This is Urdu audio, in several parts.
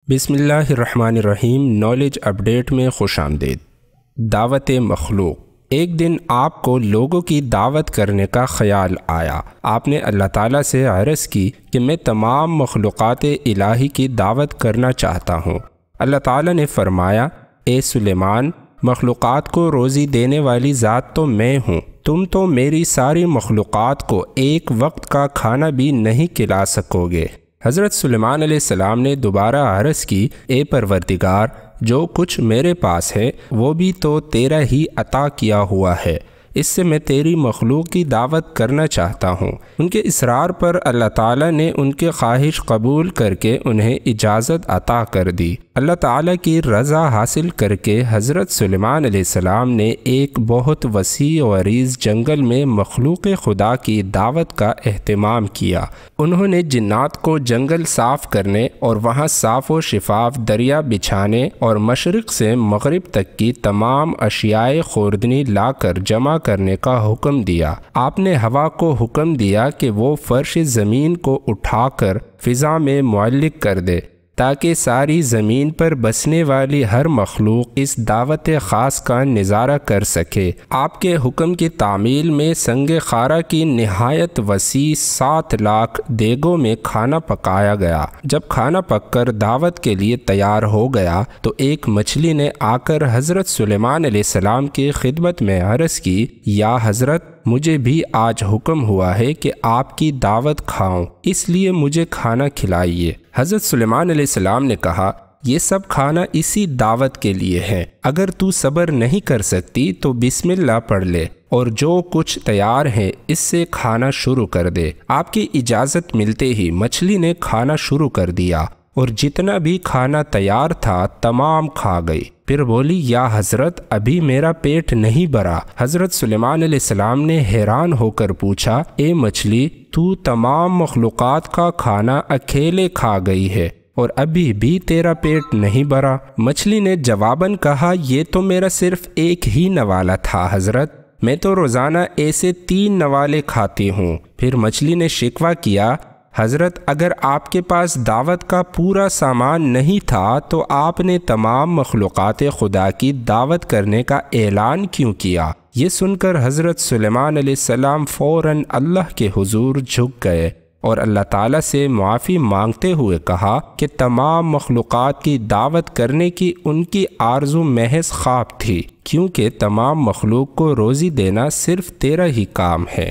بسم اللہ الرحمن الرحیم۔ نالج اپڈیٹ میں خوش آمدید۔ دعوت مخلوق۔ ایک دن آپ کو لوگوں کی دعوت کرنے کا خیال آیا۔ آپ نے اللہ تعالیٰ سے عرض کی کہ میں تمام مخلوقات الہی کی دعوت کرنا چاہتا ہوں۔ اللہ تعالیٰ نے فرمایا، اے سلیمان، مخلوقات کو روزی دینے والی ذات تو میں ہوں، تم تو میری ساری مخلوقات کو ایک وقت کا کھانا بھی نہیں کھلا سکو گے۔ حضرت سلیمان علیہ السلام نے دوبارہ عرض کی، اے پروردگار، جو کچھ میرے پاس ہے وہ بھی تو تیرا ہی عطا کیا ہوا ہے، اس سے میں تیری مخلوق کی دعوت کرنا چاہتا ہوں۔ ان کے اصرار پر اللہ تعالیٰ نے ان کے خواہش قبول کر کے انہیں اجازت عطا کر دی۔ اللہ تعالیٰ کی رضا حاصل کر کے حضرت سلیمان علیہ السلام نے ایک بہت وسیع و عریض جنگل میں مخلوق خدا کی دعوت کا اہتمام کیا۔ انہوں نے جنات کو جنگل صاف کرنے اور وہاں صاف و شفاف دریا بچھانے اور مشرق سے مغرب تک کی تمام اشیاء خوردنی لا کر جمع کرنے کا حکم دیا۔ آپ نے ہوا کو حکم دیا کہ وہ فرش زمین کو اٹھا کر فضا میں معلق کر دے تاکہ ساری زمین پر بسنے والی ہر مخلوق اس دعوت خاص کا نظارہ کر سکے۔ آپ کے حکم کی تعمیل میں سنگ خارا کی نہایت وسیع 7 لاکھ دیگوں میں کھانا پکایا گیا۔ جب کھانا پک کر دعوت کے لیے تیار ہو گیا تو ایک مچھلی نے آ کر حضرت سلیمان علیہ السلام کی خدمت میں عرض کی، یا حضرت، مجھے بھی آج حکم ہوا ہے کہ آپ کی دعوت کھاؤں، اس لیے مجھے کھانا کھلائیے۔ حضرت سلیمان علیہ السلام نے کہا، یہ سب کھانا اسی دعوت کے لیے ہے، اگر تو صبر نہیں کر سکتی تو بسم اللہ پڑھ لے اور جو کچھ تیار ہے اس سے کھانا شروع کر دے۔ آپ کی اجازت ملتے ہی مچھلی نے کھانا شروع کر دیا اور جتنا بھی کھانا تیار تھا تمام کھا گئی۔ پھر بولی، یا حضرت، ابھی میرا پیٹ نہیں بھرا۔ حضرت سلیمان علیہ السلام نے حیران ہو کر پوچھا، اے مچھلی، تو تمام مخلوقات کا کھانا اکیلے کھا گئی ہے اور ابھی بھی تیرا پیٹ نہیں بھرا؟ مچھلی نے جواباً کہا، یہ تو میرا صرف ایک ہی نوالا تھا حضرت، میں تو روزانہ ایسے 3 نوالے کھاتی ہوں۔ پھر مچھلی نے شکوہ کیا، حضرت، اگر آپ کے پاس دعوت کا پورا سامان نہیں تھا تو آپ نے تمام مخلوقات خدا کی دعوت کرنے کا اعلان کیوں کیا؟ یہ سن کر حضرت سلیمان علیہ السلام فوراً اللہ کے حضور جھک گئے اور اللہ تعالیٰ سے معافی مانگتے ہوئے کہا کہ تمام مخلوقات کی دعوت کرنے کی ان کی آرزو محض خواب تھی، کیونکہ تمام مخلوق کو روزی دینا صرف تیرا ہی کام ہے۔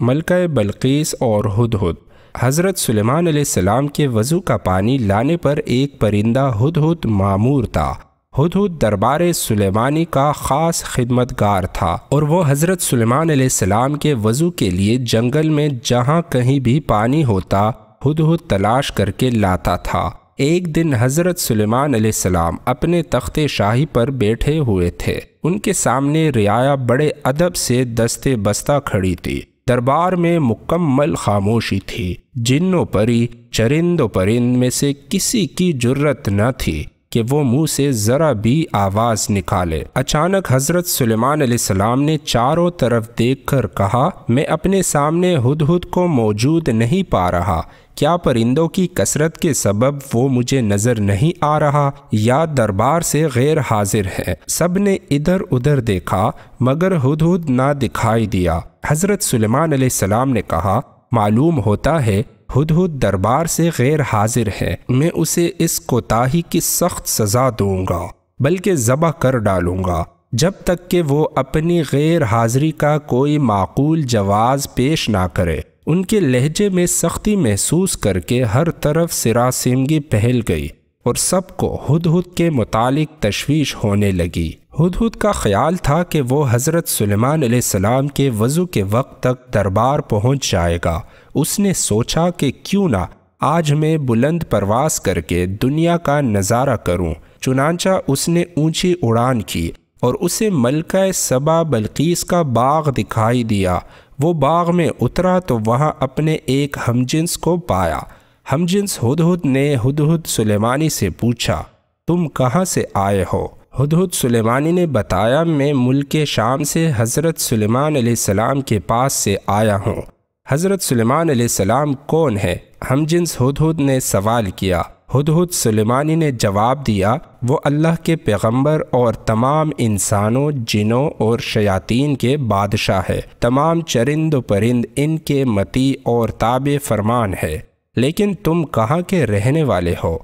ملکہ بلقیس اور ہدہد۔ حضرت سلیمان علیہ السلام کے وضو کا پانی لانے پر ایک پرندہ ہدہد مامور تھا۔ ہدہد دربار سلیمانی کا خاص خدمتگار تھا اور وہ حضرت سلیمان علیہ السلام کے وضو کے لیے جنگل میں جہاں کہیں بھی پانی ہوتا ہدہد تلاش کر کے لاتا تھا۔ ایک دن حضرت سلیمان علیہ السلام اپنے تخت شاہی پر بیٹھے ہوئے تھے۔ ان کے سامنے رعایا بڑے ادب سے دستے بستہ کھڑی تھی۔ دربار میں مکمل خاموشی تھی۔ جن و پری، چرند و پرند میں سے کسی کی جرت نہ تھی کہ وہ منہ سے ذرا بھی آواز نکالے۔ اچانک حضرت سلیمان علیہ السلام نے چاروں طرف دیکھ کر کہا، میں اپنے سامنے ہدہد کو موجود نہیں پا رہا، کیا پرندوں کی کثرت کے سبب وہ مجھے نظر نہیں آ رہا یا دربار سے غیر حاضر ہے؟ سب نے ادھر ادھر دیکھا مگر ہدہد نہ دکھائی دیا۔ حضرت سلیمان علیہ السلام نے کہا، معلوم ہوتا ہے ہدہد دربار سے غیر حاضر ہے، میں اسے اس کوتاہی کی سخت سزا دوں گا، بلکہ ذبح کر ڈالوں گا، جب تک کہ وہ اپنی غیر حاضری کا کوئی معقول جواز پیش نہ کرے۔ ان کے لہجے میں سختی محسوس کر کے ہر طرف سراسیمگی پھیل گئی اور سب کو ہدہد کے متعلق تشویش ہونے لگی۔ ہدہد کا خیال تھا کہ وہ حضرت سلیمان علیہ السلام کے وضو کے وقت تک دربار پہنچ جائے گا۔ اس نے سوچا کہ کیوں نہ آج میں بلند پرواز کر کے دنیا کا نظارہ کروں۔ چنانچہ اس نے اونچی اڑان کی اور اسے ملکہ سبا بلقیس کا باغ دکھائی دیا۔ وہ باغ میں اترا تو وہاں اپنے ایک ہمجنس کو پایا۔ ہمجنس ہدہد نے ہدہد سلیمانی سے پوچھا، تم کہاں سے آئے ہو؟ ہدہد سلیمانی نے بتایا، میں ملک شام سے حضرت سلیمان علیہ السلام کے پاس سے آیا ہوں۔ حضرت سلیمان علیہ السلام کون ہے؟ ہم جنس ہدہد نے سوال کیا۔ ہدہد سلیمانی نے جواب دیا، وہ اللہ کے پیغمبر اور تمام انسانوں، جنوں اور شیاطین کے بادشاہ ہے۔ تمام چرند و پرند ان کے مطیع اور تابع فرمان ہے۔ لیکن تم کہاں کے رہنے والے ہو؟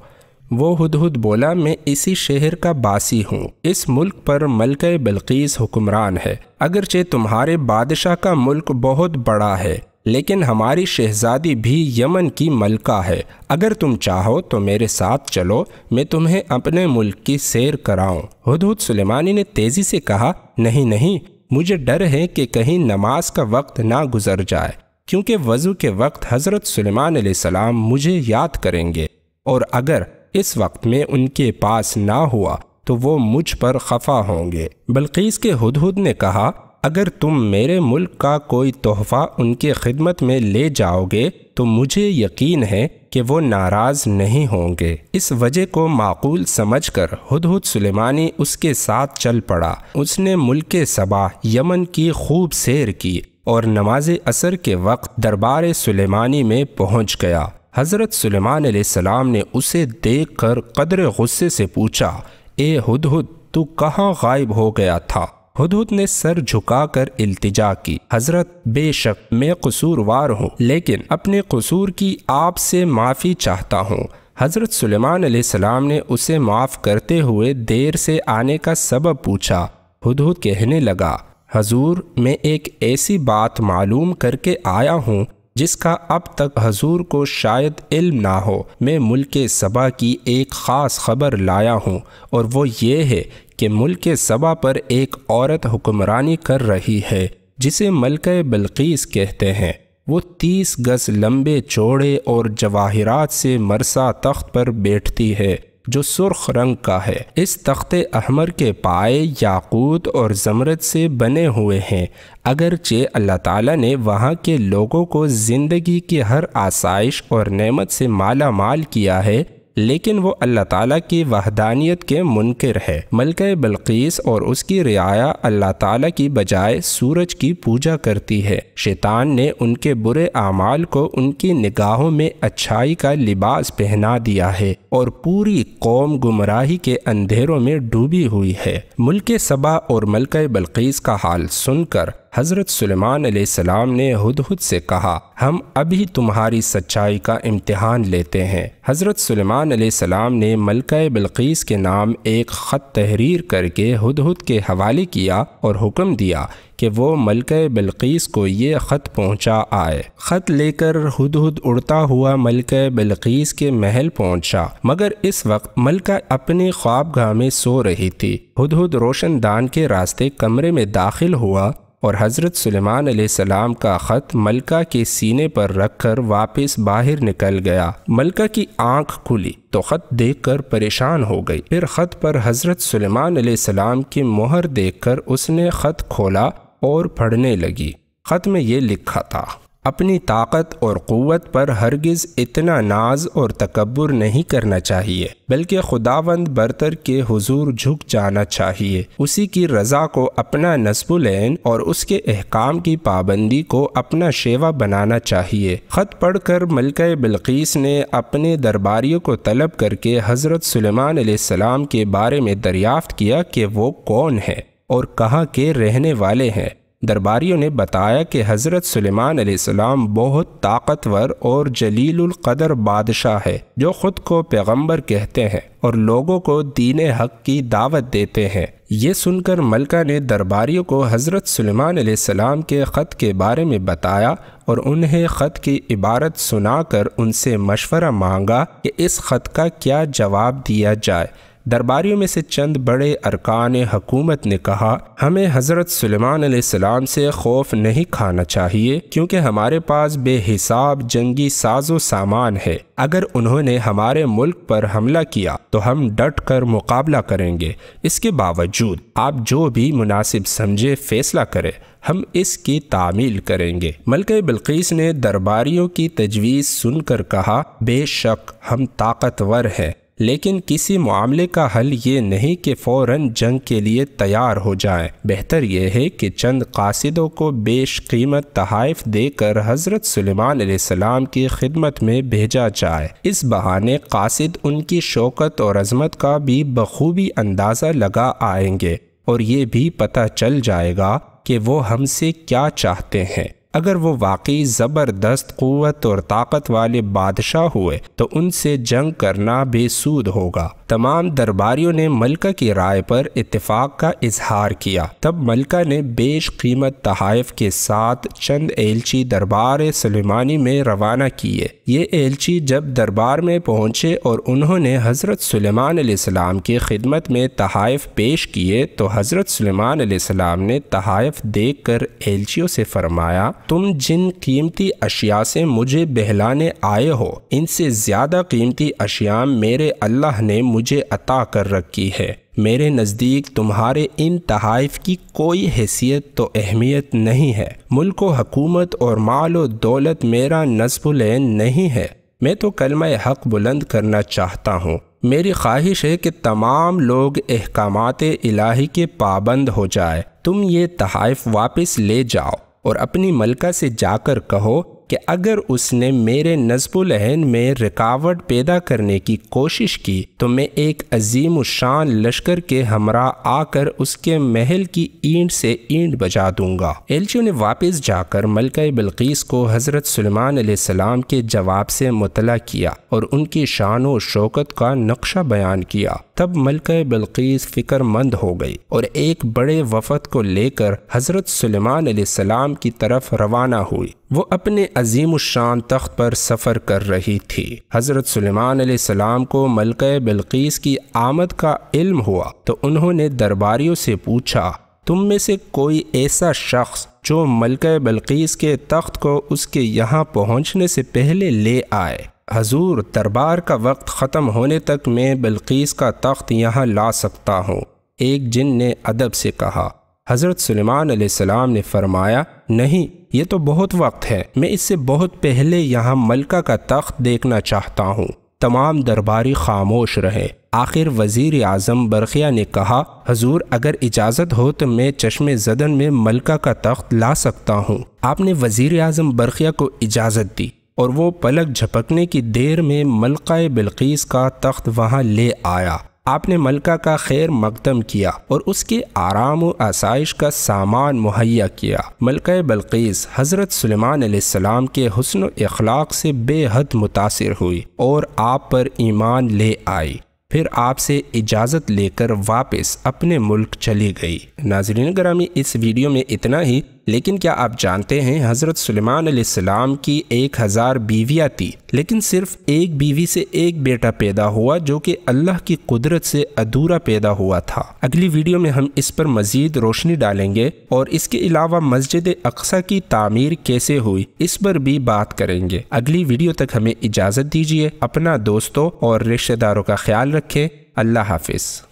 وہ ہدہد بولا، میں اسی شہر کا باسی ہوں۔ اس ملک پر ملکہ بلقیس حکمران ہے۔ اگرچہ تمہارے بادشاہ کا ملک بہت بڑا ہے، لیکن ہماری شہزادی بھی یمن کی ملکہ ہے۔ اگر تم چاہو تو میرے ساتھ چلو، میں تمہیں اپنے ملک کی سیر کراؤں۔ ہدہد سلیمانی نے تیزی سے کہا، نہیں، مجھے ڈر ہے کہ کہیں نماز کا وقت نہ گزر جائے، کیونکہ وضو کے وقت حضرت سلیمان علیہ السلام مجھے یاد کریں گے، اور اگر اس وقت میں ان کے پاس نہ ہوا تو وہ مجھ پر خفا ہوں گے۔ بلقیس کے ہدہد نے کہا، اگر تم میرے ملک کا کوئی تحفہ ان کے خدمت میں لے جاؤ گے تو مجھے یقین ہے کہ وہ ناراض نہیں ہوں گے۔ اس وجہ کو معقول سمجھ کر ہدہد سلیمانی اس کے ساتھ چل پڑا۔ اس نے ملک سبا یمن کی خوب سیر کی اور نماز عصر کے وقت دربار سلیمانی میں پہنچ گیا۔ حضرت سلیمان علیہ السلام نے اسے دیکھ کر قدر غصے سے پوچھا، اے ہدہد، تو کہاں غائب ہو گیا تھا؟ ہدہد نے سر جھکا کر التجا کی، حضرت، بے شک میں قصوروار ہوں، لیکن اپنے قصور کی آپ سے معافی چاہتا ہوں۔ حضرت سلیمان علیہ السلام نے اسے معاف کرتے ہوئے دیر سے آنے کا سبب پوچھا۔ ہدہد کہنے لگا، حضور، میں ایک ایسی بات معلوم کر کے آیا ہوں جس کا اب تک حضور کو شاید علم نہ ہو۔ میں ملک سبا کی ایک خاص خبر لایا ہوں، اور وہ یہ ہے کہ ملک سبا پر ایک عورت حکمرانی کر رہی ہے جسے ملکہ بلقیس کہتے ہیں۔ وہ 30 گز لمبے چوڑے اور جواہرات سے مرصع تخت پر بیٹھتی ہے جو سرخ رنگ کا ہے۔ اس تخت احمر کے پائے یاقوت اور زمرد سے بنے ہوئے ہیں۔ اگرچہ اللہ تعالیٰ نے وہاں کے لوگوں کو زندگی کی ہر آسائش اور نعمت سے مالا مال کیا ہے، لیکن وہ اللہ تعالیٰ کی وحدانیت کے منکر ہے۔ ملکہ بلقیس اور اس کی رعایا اللہ تعالیٰ کی بجائے سورج کی پوجا کرتی ہے۔ شیطان نے ان کے برے اعمال کو ان کی نگاہوں میں اچھائی کا لباس پہنا دیا ہے، اور پوری قوم گمراہی کے اندھیروں میں ڈوبی ہوئی ہے۔ ملک سبا اور ملکہ بلقیس کا حال سن کر حضرت سلیمان علیہ السلام نے ہدہد سے کہا، ہم ابھی تمہاری سچائی کا امتحان لیتے ہیں۔ حضرت سلیمان علیہ السلام نے ملکہ بلقیس کے نام ایک خط تحریر کر کے ہدہد کے حوالے کیا اور حکم دیا کہ وہ ملکہ بلقیس کو یہ خط پہنچا آئے۔ خط لے کر ہدہد اڑتا ہوا ملکہ بلقیس کے محل پہنچا، مگر اس وقت ملکہ اپنی خوابگاہ میں سو رہی تھی۔ ہدہد روشن دان کے راستے کمرے میں داخل ہوا اور حضرت سلیمان علیہ السلام کا خط ملکہ کے سینے پر رکھ کر واپس باہر نکل گیا۔ ملکہ کی آنکھ کھلی تو خط دیکھ کر پریشان ہو گئی۔ پھر خط پر حضرت سلیمان علیہ السلام کی مہر دیکھ کر اس نے خط کھولا اور پڑھنے لگی۔ خط میں یہ لکھا تھا، اپنی طاقت اور قوت پر ہرگز اتنا ناز اور تکبر نہیں کرنا چاہیے، بلکہ خداوند برتر کے حضور جھک جانا چاہیے۔ اسی کی رضا کو اپنا نصب العین اور اس کے احکام کی پابندی کو اپنا شیوا بنانا چاہیے۔ خط پڑھ کر ملکہ بلقیس نے اپنے درباریوں کو طلب کر کے حضرت سلیمان علیہ السلام کے بارے میں دریافت کیا کہ وہ کون ہے اور کہاں کے رہنے والے ہیں۔ درباریوں نے بتایا کہ حضرت سلیمان علیہ السلام بہت طاقتور اور جلیل القدر بادشاہ ہے، جو خود کو پیغمبر کہتے ہیں اور لوگوں کو دین حق کی دعوت دیتے ہیں۔ یہ سن کر ملکہ نے درباریوں کو حضرت سلیمان علیہ السلام کے خط کے بارے میں بتایا اور انہیں خط کی عبارت سنا کر ان سے مشورہ مانگا کہ اس خط کا کیا جواب دیا جائے۔ درباریوں میں سے چند بڑے ارکان حکومت نے کہا، ہمیں حضرت سلیمان علیہ السلام سے خوف نہیں کھانا چاہیے، کیونکہ ہمارے پاس بے حساب جنگی ساز و سامان ہے۔ اگر انہوں نے ہمارے ملک پر حملہ کیا تو ہم ڈٹ کر مقابلہ کریں گے۔ اس کے باوجود آپ جو بھی مناسب سمجھے فیصلہ کریں، ہم اس کی تعمیل کریں گے۔ ملکہ بلقیس نے درباریوں کی تجویز سن کر کہا، بے شک ہم طاقتور ہیں، لیکن کسی معاملے کا حل یہ نہیں کہ فوراً جنگ کے لیے تیار ہو جائیں۔ بہتر یہ ہے کہ چند قاصدوں کو بیش قیمت تحائف دے کر حضرت سلیمان علیہ السلام کی خدمت میں بھیجا جائے۔ اس بہانے قاصد ان کی شوکت اور عظمت کا بھی بخوبی اندازہ لگا آئیں گے اور یہ بھی پتہ چل جائے گا کہ وہ ہم سے کیا چاہتے ہیں۔ اگر وہ واقعی زبردست قوت اور طاقت والے بادشاہ ہوئے تو ان سے جنگ کرنا بے سود ہوگا۔ تمام درباریوں نے ملکہ کی رائے پر اتفاق کا اظہار کیا۔ تب ملکہ نے بیش قیمت تحائف کے ساتھ چند ایلچی دربار سلیمانی میں روانہ کیے۔ یہ ایلچی جب دربار میں پہنچے اور انہوں نے حضرت سلیمان علیہ السلام کی خدمت میں تحائف پیش کیے تو حضرت سلیمان علیہ السلام نے تحائف دیکھ کر ایلچیوں سے فرمایا، تم جن قیمتی اشیاء سے مجھے بہلانے آئے ہو ان سے زیادہ قیمتی اشیاء میرے اللہ نے مجھے عطا کر رکھی ہے۔ میرے نزدیک تمہارے ان تحائف کی کوئی حیثیت تو اہمیت نہیں ہے۔ ملک و حکومت اور مال و دولت میرا نصب العین نہیں ہے۔ میں تو کلمہ حق بلند کرنا چاہتا ہوں۔ میری خواہش ہے کہ تمام لوگ احکامات الہی کے پابند ہو جائے۔ تم یہ تحائف واپس لے جاؤ اور اپنی ملکہ سے جا کر کہو کہ اگر اس نے میرے نصب العین میں رکاوٹ پیدا کرنے کی کوشش کی تو میں ایک عظیم الشان لشکر کے ہمراہ آ کر اس کے محل کی اینٹ سے اینٹ بجا دوں گا۔ ایلچیوں نے واپس جا کر ملکہ بلقیس کو حضرت سلیمان علیہ السلام کے جواب سے مطلع کیا اور ان کی شان و شوکت کا نقشہ بیان کیا۔ تب ملکہ بلقیس فکر مند ہو گئی اور ایک بڑے وفد کو لے کر حضرت سلیمان علیہ السلام کی طرف روانہ ہوئی۔ وہ اپنے عظیم الشان تخت پر سفر کر رہی تھی۔ حضرت سلیمان علیہ السلام کو ملکہ بلقیس کی آمد کا علم ہوا تو انہوں نے درباریوں سے پوچھا، تم میں سے کوئی ایسا شخص جو ملکہ بلقیس کے تخت کو اس کے یہاں پہنچنے سے پہلے لے آئے؟ حضور، دربار کا وقت ختم ہونے تک میں بلقیس کا تخت یہاں لا سکتا ہوں۔ ایک جن نے ادب سے کہا۔ حضرت سلیمان علیہ السلام نے فرمایا، نہیں، یہ تو بہت وقت ہے، میں اس سے بہت پہلے یہاں ملکہ کا تخت دیکھنا چاہتا ہوں۔ تمام درباری خاموش رہے۔ آخر وزیر اعظم برقیہ نے کہا، حضور اگر اجازت ہو تو میں چشم زدن میں ملکہ کا تخت لا سکتا ہوں۔ آپ نے وزیر اعظم برقیہ کو اجازت دی اور وہ پلک جھپکنے کی دیر میں ملکہ بلقیس کا تخت وہاں لے آیا۔ آپ نے ملکہ کا خیر مقدم کیا اور اس کے آرام و آسائش کا سامان مہیا کیا۔ ملکہ بلقیس حضرت سلیمان علیہ السلام کے حسن و اخلاق سے بے حد متاثر ہوئی اور آپ پر ایمان لے آئی۔ پھر آپ سے اجازت لے کر واپس اپنے ملک چلی گئی۔ ناظرین گرامی، اس ویڈیو میں اتنا ہی، لیکن کیا آپ جانتے ہیں حضرت سلیمان علیہ السلام کی 1000 بیویاں تھی، لیکن صرف ایک بیوی سے ایک بیٹا پیدا ہوا جو کہ اللہ کی قدرت سے ادھورا پیدا ہوا تھا۔ اگلی ویڈیو میں ہم اس پر مزید روشنی ڈالیں گے اور اس کے علاوہ مسجد اقصی کی تعمیر کیسے ہوئی اس پر بھی بات کریں گے۔ اگلی ویڈیو تک ہمیں اجازت دیجیے۔ اپنا دوستوں اور رشتہ داروں کا خیال رکھیں۔ اللہ حافظ۔